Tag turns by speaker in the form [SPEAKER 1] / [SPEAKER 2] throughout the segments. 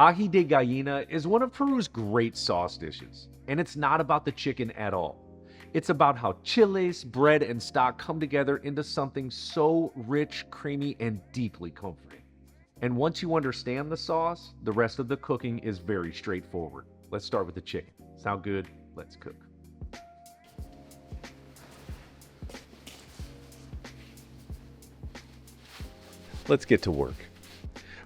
[SPEAKER 1] Aji de Gallina is one of Peru's great sauce dishes, and it's not about the chicken at all. It's about how chiles, bread, and stock come together into something so rich, creamy, and deeply comforting. And once you understand the sauce, the rest of the cooking is very straightforward. Let's start with the chicken. Sound good? Let's cook. Let's get to work.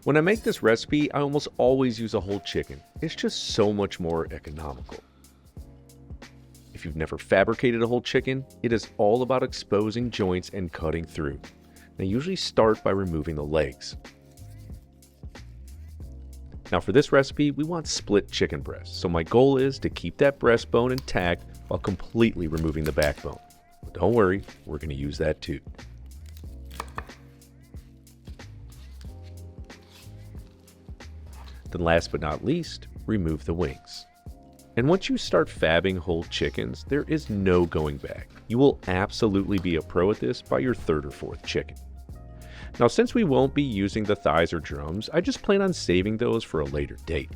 [SPEAKER 1] When I make this recipe, I almost always use a whole chicken. It's just so much more economical. If you've never fabricated a whole chicken, it is all about exposing joints and cutting through. I usually start by removing the legs. Now for this recipe, we want split chicken breast, so my goal is to keep that breastbone intact while completely removing the backbone. But don't worry, we're going to use that too. Then last but not least, remove the wings. And once you start fabbing whole chickens, there is no going back. You will absolutely be a pro at this by your third or fourth chicken. Now since we won't be using the thighs or drums, I just plan on saving those for a later date.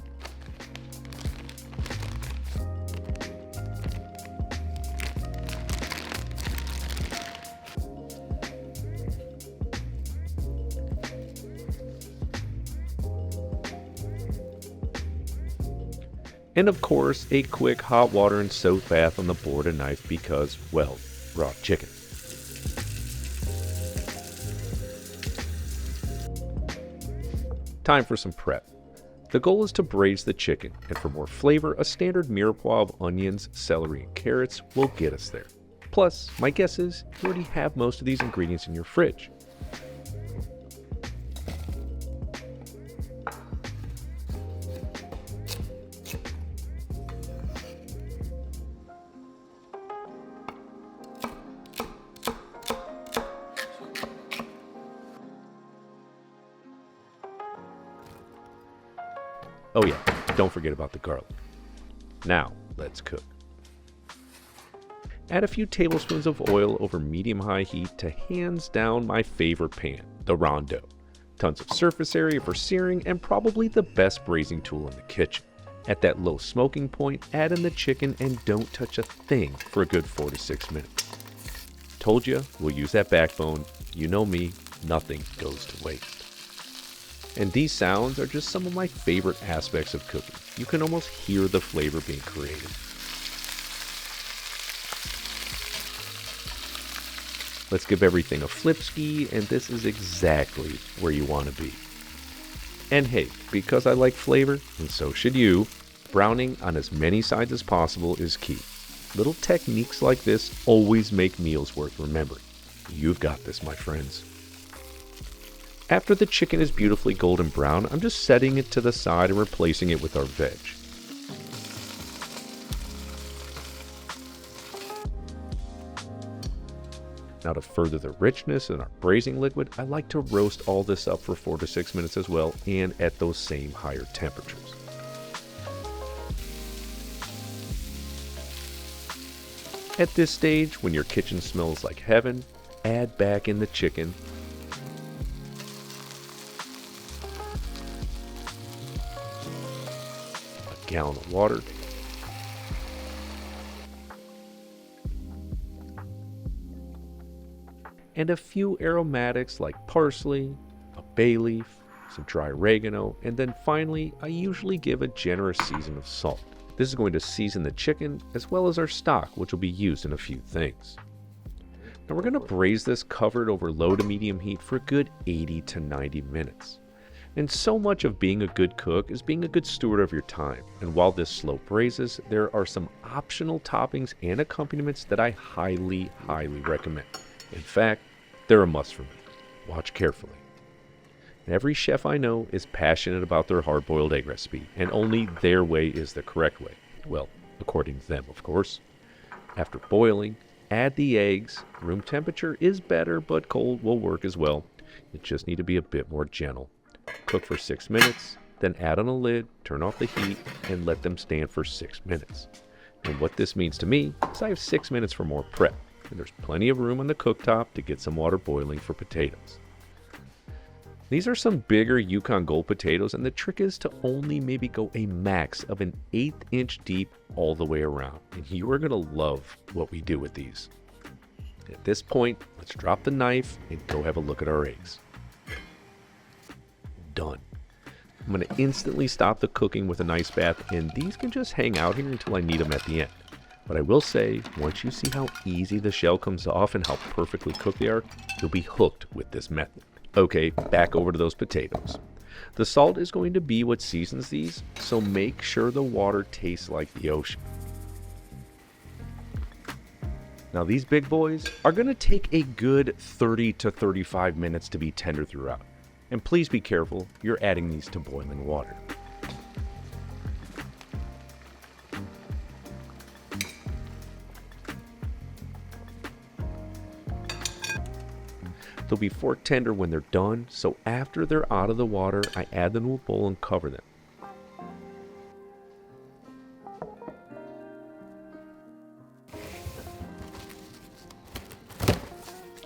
[SPEAKER 1] And of course, a quick hot water and soap bath on the board and knife because, well, raw chicken. Time for some prep. The goal is to braise the chicken, and for more flavor, a standard mirepoix of onions, celery, and carrots will get us there. Plus, my guess is you already have most of these ingredients in your fridge. Oh yeah, don't forget about the garlic. Now, let's cook. Add a few tablespoons of oil over medium-high heat to hands down my favorite pan, the Rondo. Tons of surface area for searing and probably the best braising tool in the kitchen. At that low smoking point, add in the chicken and don't touch a thing for a good 4 to 6 minutes. Told you, we'll use that backbone. You know me, nothing goes to waste. And these sounds are just some of my favorite aspects of cooking. You can almost hear the flavor being created. Let's give everything a flip ski, and this is exactly where you want to be. And hey, because I like flavor, and so should you, browning on as many sides as possible is key. Little techniques like this always make meals worth remembering. You've got this, my friends. After the chicken is beautifully golden brown, I'm just setting it to the side and replacing it with our veg. Now to further the richness in our braising liquid, I like to roast all this up for 4 to 6 minutes as well, and at those same higher temperatures. At this stage, when your kitchen smells like heaven, add back in the chicken. Gallon of water, and a few aromatics like parsley, a bay leaf, some dry oregano, and then finally I usually give a generous season of salt. This is going to season the chicken as well as our stock, which will be used in a few things. Now we're going to braise this covered over low to medium heat for a good 80 to 90 minutes. And so much of being a good cook is being a good steward of your time. And while this slow braises, there are some optional toppings and accompaniments that I highly recommend. In fact, they're a must for me. Watch carefully. And every chef I know is passionate about their hard-boiled egg recipe, and only their way is the correct way. Well, according to them, of course. After boiling, add the eggs. Room temperature is better, but cold will work as well. You just need to be a bit more gentle. Cook for 6 minutes, then add on a lid, turn off the heat, and let them stand for 6 minutes. And what this means to me is I have 6 minutes for more prep, and there's plenty of room on the cooktop to get some water boiling for potatoes. These are some bigger Yukon Gold potatoes, and the trick is to only maybe go a max of an 1/8 inch deep all the way around. And you are going to love what we do with these. At this point, let's drop the knife and go have a look at our eggs. Done. I'm going to instantly stop the cooking with an ice bath, and these can just hang out here until I need them at the end. But I will say, once you see how easy the shell comes off and how perfectly cooked they are, you'll be hooked with this method. Okay, back over to those potatoes. The salt is going to be what seasons these, so make sure the water tastes like the ocean. Now these big boys are going to take a good 30 to 35 minutes to be tender throughout. And please be careful, you're adding these to boiling water. They'll be fork tender when they're done, so after they're out of the water, I add them to a bowl and cover them.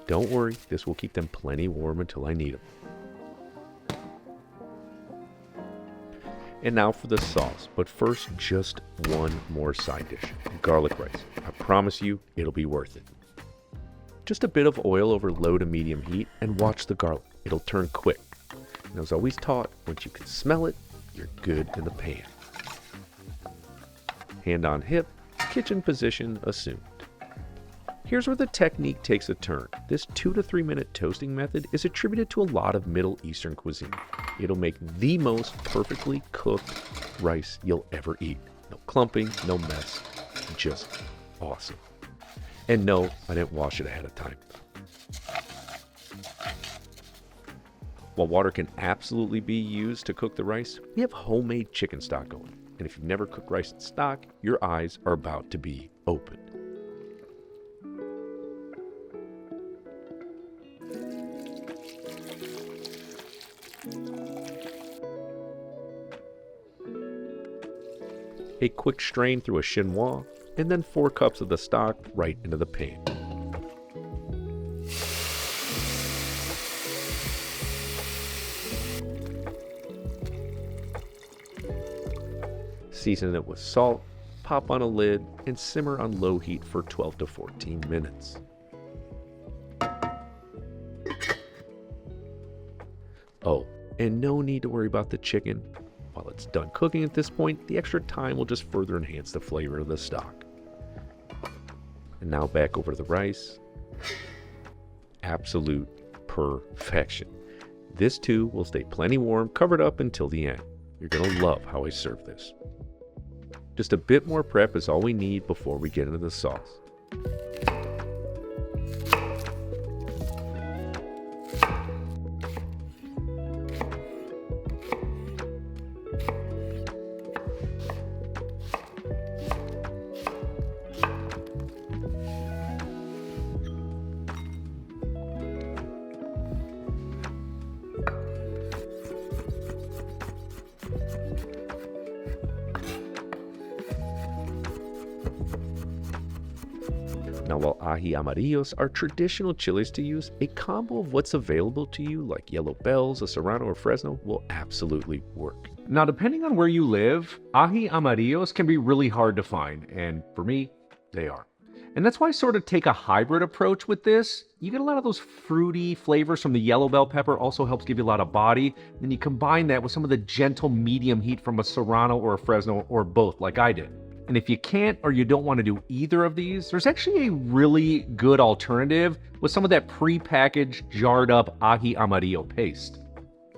[SPEAKER 1] Don't worry, this will keep them plenty warm until I need them. And now for the sauce, but first just one more side dish, garlic rice. I promise you, it'll be worth it. Just a bit of oil over low to medium heat and watch the garlic. It'll turn quick. And as always taught, once you can smell it, you're good in the pan. Hand on hip, kitchen position assumed. Here's where the technique takes a turn. This 2 to 3 minute toasting method is attributed to a lot of Middle Eastern cuisine. It'll make the most perfectly cooked rice you'll ever eat. No clumping, no mess, just awesome. And no, I didn't wash it ahead of time. While water can absolutely be used to cook the rice, we have homemade chicken stock going. And if you've never cooked rice in stock, your eyes are about to be opened. A quick strain through a chinois, and then 4 cups of the stock right into the pan. Season it with salt, pop on a lid, and simmer on low heat for 12 to 14 minutes. Oh, and no need to worry about the chicken. While it's done cooking at this point, the extra time will just further enhance the flavor of the stock. And now back over to the rice. Absolute perfection. This too will stay plenty warm, covered up until the end. You're going to love how I serve this. Just a bit more prep is all we need before we get into the sauce. Now, while ají amarillos are traditional chilies to use, a combo of what's available to you, like yellow bells, a serrano, or Fresno, will absolutely work.
[SPEAKER 2] Now, depending on where you live, ají amarillos can be really hard to find, and for me, they are. And that's why I sort of take a hybrid approach with this. You get a lot of those fruity flavors from the yellow bell pepper, also helps give you a lot of body. Then you combine that with some of the gentle medium heat from a serrano or a Fresno, or both, like I did. And if you can't or you don't want to do either of these, there's actually a really good alternative with some of that pre-packaged, jarred up ají amarillo paste.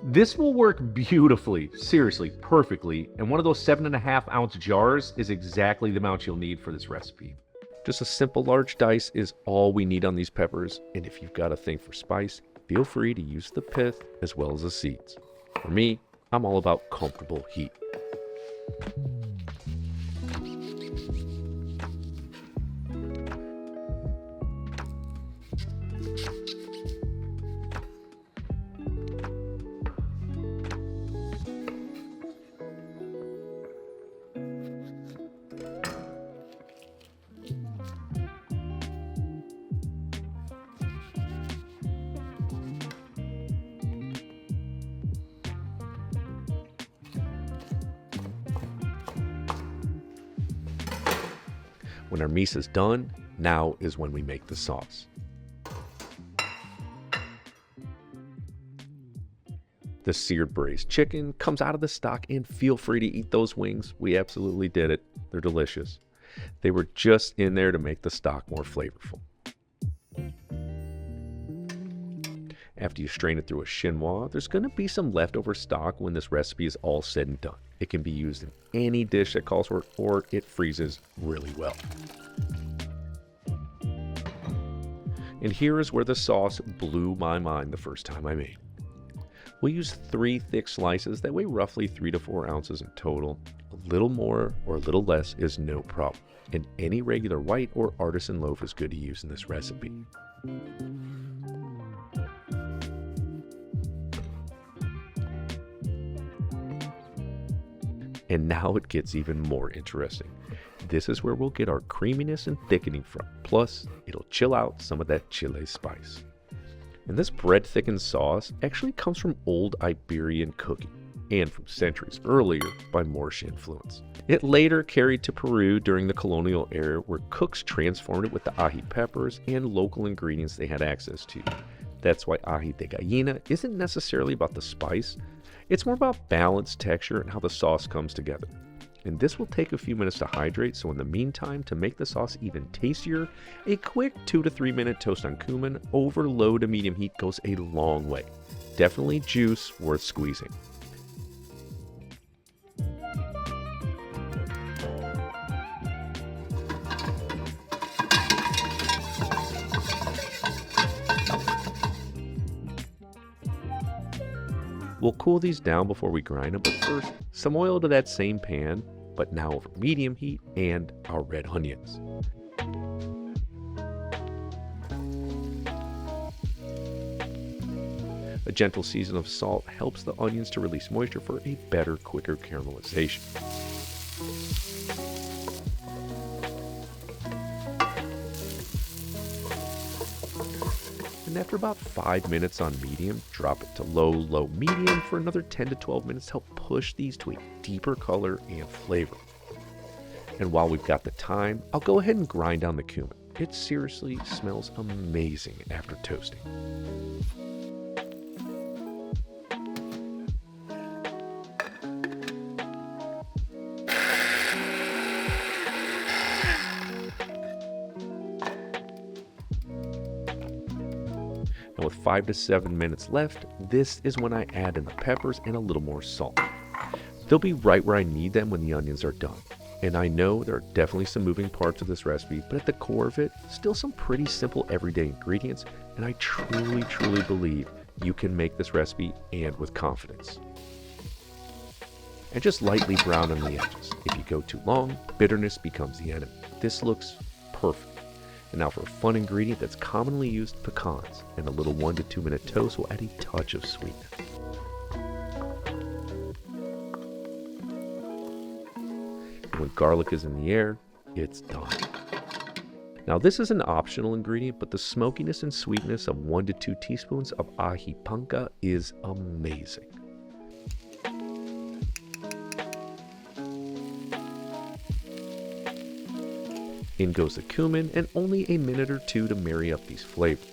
[SPEAKER 2] This will work beautifully, seriously, perfectly, and one of those 7.5 ounce jars is exactly the amount you'll need for this recipe.
[SPEAKER 1] Just a simple large dice is all we need on these peppers, and if you've got a thing for spice, feel free to use the pith as well as the seeds. For me, I'm all about comfortable heat. When our mise is done, now is when we make the sauce. The seared braised chicken comes out of the stock, and feel free to eat those wings. We absolutely did it. They're delicious. They were just in there to make the stock more flavorful. After you strain it through a chinois, there's going to be some leftover stock when this recipe is all said and done. It can be used in any dish that calls for it, or it freezes really well. And here is where the sauce blew my mind the first time I made it. We'll use 3 thick slices that weigh roughly 3 to 4 ounces in total. A little more or a little less is no problem, and any regular white or artisan loaf is good to use in this recipe. And now it gets even more interesting. This is where we'll get our creaminess and thickening from, plus it'll chill out some of that chile spice. And this bread thickened sauce actually comes from old Iberian cooking and from centuries earlier by Moorish influence. It later carried to Peru during the colonial era, where cooks transformed it with the ají peppers and local ingredients they had access to. That's why aji de gallina isn't necessarily about the spice, it's more about balance, texture, and how the sauce comes together. And this will take a few minutes to hydrate, so in the meantime, to make the sauce even tastier, a quick 2 to 3 minute toast on cumin over low to medium heat goes a long way. Definitely juice worth squeezing. We'll cool these down before we grind them, but first, some oil to that same pan, but now over medium heat, and our red onions. A gentle season of salt helps the onions to release moisture for a better, quicker caramelization. And after about 5 minutes on medium, drop it to low, medium for another 10 to 12 minutes to help push these to a deeper color and flavor. And while we've got the time, I'll go ahead and grind down the cumin. It seriously smells amazing after toasting. And with 5 to 7 minutes left, this is when I add in the peppers and a little more salt. They'll be right where I need them when the onions are done. And I know there are definitely some moving parts of this recipe, but at the core of it, still some pretty simple everyday ingredients, and I truly believe you can make this recipe, and with confidence. And just lightly brown on the edges. If you go too long, bitterness becomes the enemy. This looks perfect. And now for a fun ingredient that's commonly used, pecans, and a little 1 to 2 minute toast will add a touch of sweetness. And when garlic is in the air, it's done. Now this is an optional ingredient, but the smokiness and sweetness of 1 to 2 teaspoons of ají panca is amazing. In goes the cumin, and only a minute or 2 to marry up these flavors.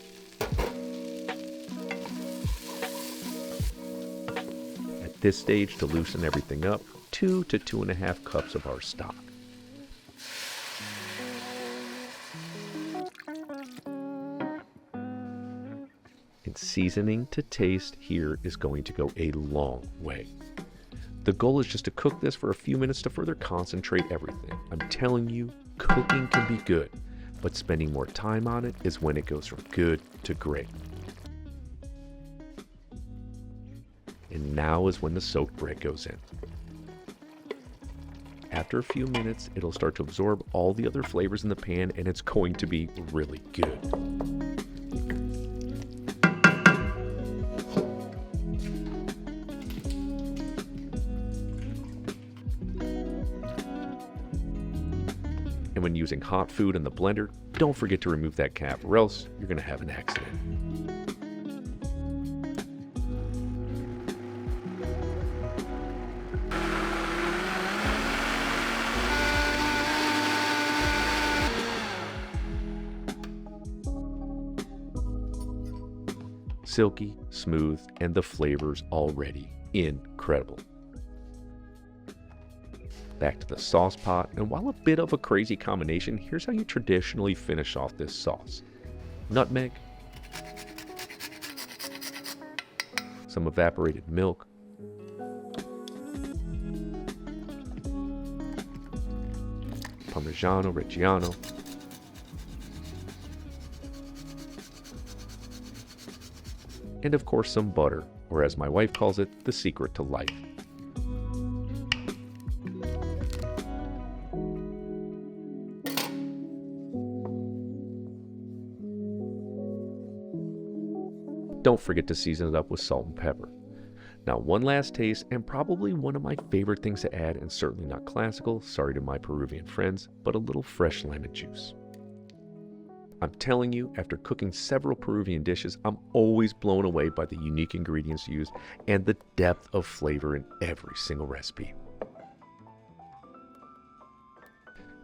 [SPEAKER 1] At this stage, to loosen everything up, 2 to 2.5 cups of our stock. And seasoning to taste here is going to go a long way. The goal is just to cook this for a few minutes to further concentrate everything. I'm telling you, cooking can be good, but spending more time on it is when it goes from good to great. And now is when the soaked bread goes in. After a few minutes, it'll start to absorb all the other flavors in the pan, and it's going to be really good. And when using hot food in the blender, don't forget to remove that cap, or else you're going to have an accident. Silky, smooth, and the flavors already incredible. Back to the sauce pot, and while a bit of a crazy combination, here's how you traditionally finish off this sauce. Nutmeg, some evaporated milk, Parmigiano Reggiano, and of course some butter, or as my wife calls it, the secret to life. Don't forget to season it up with salt and pepper. Now one last taste, and probably one of my favorite things to add, and certainly not classical, sorry to my Peruvian friends, but a little fresh lemon juice. I'm telling you, after cooking several Peruvian dishes, I'm always blown away by the unique ingredients used and the depth of flavor in every single recipe.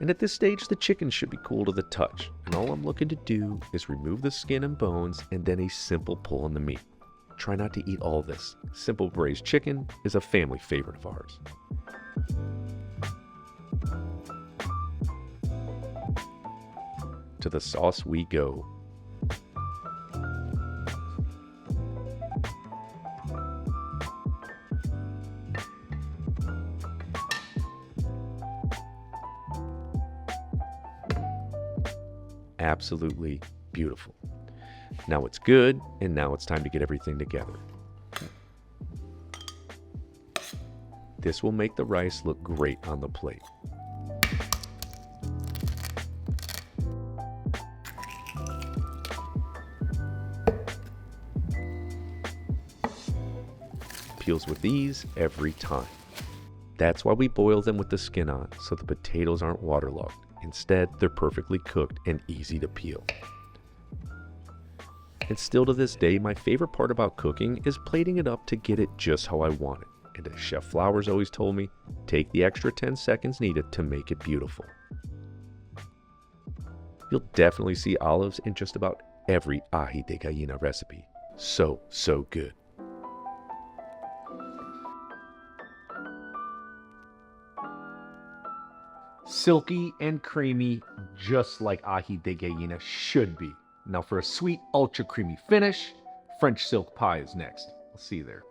[SPEAKER 1] And at this stage, the chicken should be cool to the touch, and all I'm looking to do is remove the skin and bones and then a simple pull on the meat. Try not to eat all this. Simple braised chicken is a family favorite of ours. To the sauce we go. Absolutely beautiful. Now it's good, and now it's time to get everything together. This will make the rice look great on the plate. Peels with ease every time. That's why we boil them with the skin on, so the potatoes aren't waterlogged. Instead, they're perfectly cooked and easy to peel. And still to this day, my favorite part about cooking is plating it up to get it just how I want it. And as Chef Flowers always told me, take the extra 10 seconds needed to make it beautiful. You'll definitely see olives in just about every aji de gallina recipe. So good.
[SPEAKER 2] Silky and creamy, just like aji de gallina should be. Now for a sweet, ultra creamy finish, French silk pie is next. I'll see you there.